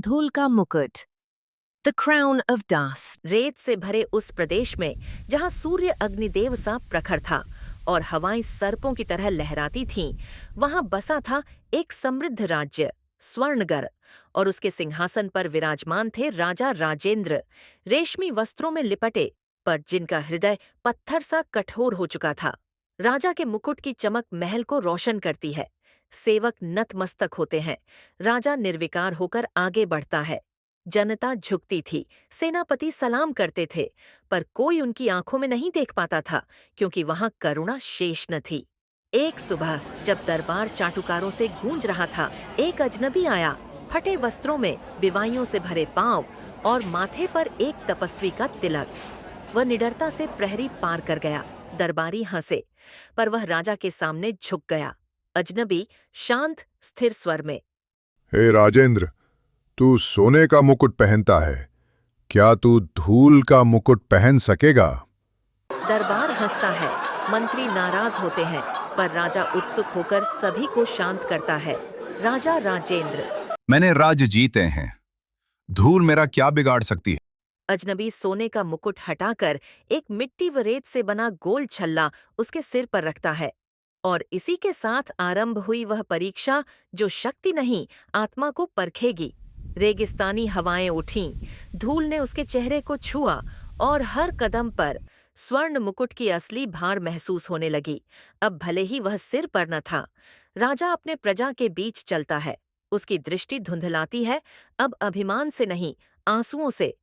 धूल का मुकुट, द क्राउन ऑफ डस्ट। रेत से भरे उस प्रदेश में जहां सूर्य अग्निदेव सा प्रखर था और हवाएं सर्पों की तरह लहराती थीं, वहां बसा था एक समृद्ध राज्य स्वर्णगर, और उसके सिंहासन पर विराजमान थे राजा राजेंद्र, रेशमी वस्त्रों में लिपटे, पर जिनका हृदय पत्थर सा कठोर हो चुका था। राजा के मुकुट की चमक महल को रोशन करती है। सेवक नतमस्तक होते हैं। राजा निर्विकार होकर आगे बढ़ता है। जनता झुकती थी, सेनापति सलाम करते थे, पर कोई उनकी आंखों में नहीं देख पाता था, क्योंकि वहां करुणा शेष न थी। एक सुबह जब दरबार चाटुकारों से गूंज रहा था, एक अजनबी आया, फटे वस्त्रों में, बिवाइयों से भरे पांव और माथे पर एक तपस्वी का तिलक। वह निडरता से प्रहरी पार कर गया। दरबारी हंसे, पर वह राजा के सामने झुक गया। अजनबी शांत स्थिर स्वर में, हे राजेंद्र, तू सोने का मुकुट पहनता है, क्या तू धूल का मुकुट पहन सकेगा? दरबार हंसता है, मंत्री नाराज होते हैं, पर राजा उत्सुक होकर सभी को शांत करता है। राजा राजेंद्र, मैंने राज्य जीते हैं, धूल मेरा क्या बिगाड़ सकती है? अजनबी सोने का मुकुट हटाकर एक मिट्टी व रेत से बना गोल छल्ला उसके सिर पर रखता है, और इसी के साथ आरंभ हुई वह परीक्षा जो शक्ति नहीं, आत्मा को परखेगी। रेगिस्तानी हवाएं उठीं, धूल ने उसके चेहरे को छुआ, और हर कदम पर स्वर्ण मुकुट की असली भार महसूस होने लगी। अब भले ही वह सिर पर न था, राजा अपने प्रजा के बीच चलता है। उसकी दृष्टि धुंधलाती है, अब अभिमान से नहीं, आंसुओं से।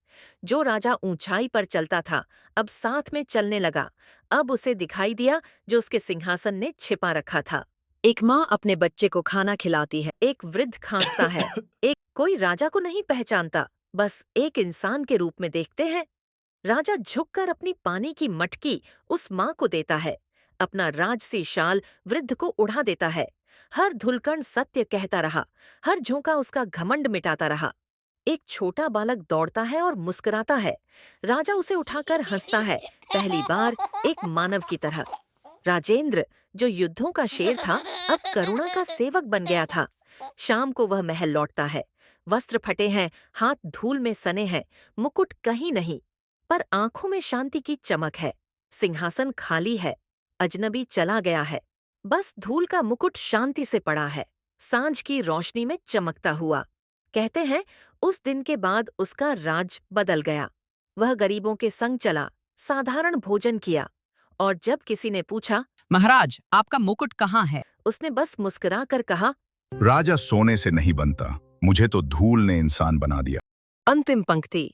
जो राजा ऊंचाई पर चलता था, अब साथ में चलने लगा। अब उसे दिखाई दिया जो उसके सिंहासन ने छिपा रखा था। एक माँ अपने बच्चे को खाना खिलाती है। एक वृद्ध खांसता है। एक कोई राजा को नहीं पहचानता, बस एक इंसान के रूप में देखते हैं। राजा झुककर अपनी पानी की मटकी उस माँ को देता है, अपना राजसी शाल वृद्ध को उड़ा देता है। हर धुलकण सत्य कहता रहा, हर झोंका उसका घमंड मिटाता रहा। एक छोटा बालक दौड़ता है और मुस्कुराता है। राजा उसे उठाकर हंसता है, पहली बार एक मानव की तरह। राजेंद्र, जो युद्धों का शेर था, अब करुणा का सेवक बन गया था। शाम को वह महल लौटता है। वस्त्र फटे हैं, हाथ धूल में सने हैं, मुकुट कहीं नहीं, पर आंखों में शांति की चमक है। सिंहासन खाली है, अजनबी चला गया है, बस धूल का मुकुट शांति से पड़ा है, सांझ की रोशनी में चमकता हुआ। कहते हैं उस दिन के बाद उसका राज बदल गया। वह गरीबों के संग चला, साधारण भोजन किया, और जब किसी ने पूछा, महाराज, आपका मुकुट कहाँ है, उसने बस मुस्कुरा कर कहा, राजा सोने से नहीं बनता, मुझे तो धूल ने इंसान बना दिया। अंतिम पंक्ति।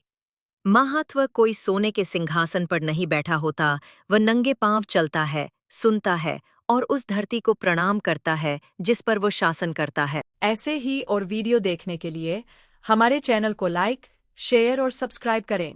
महत्व कोई सोने के सिंहासन पर नहीं बैठा होता, वह नंगे पांव चलता है, सुनता है और उस धरती को प्रणाम करता है जिस पर वो शासन करता है। ऐसे ही और वीडियो देखने के लिए हमारे चैनल को लाइक, शेयर और सब्सक्राइब करें।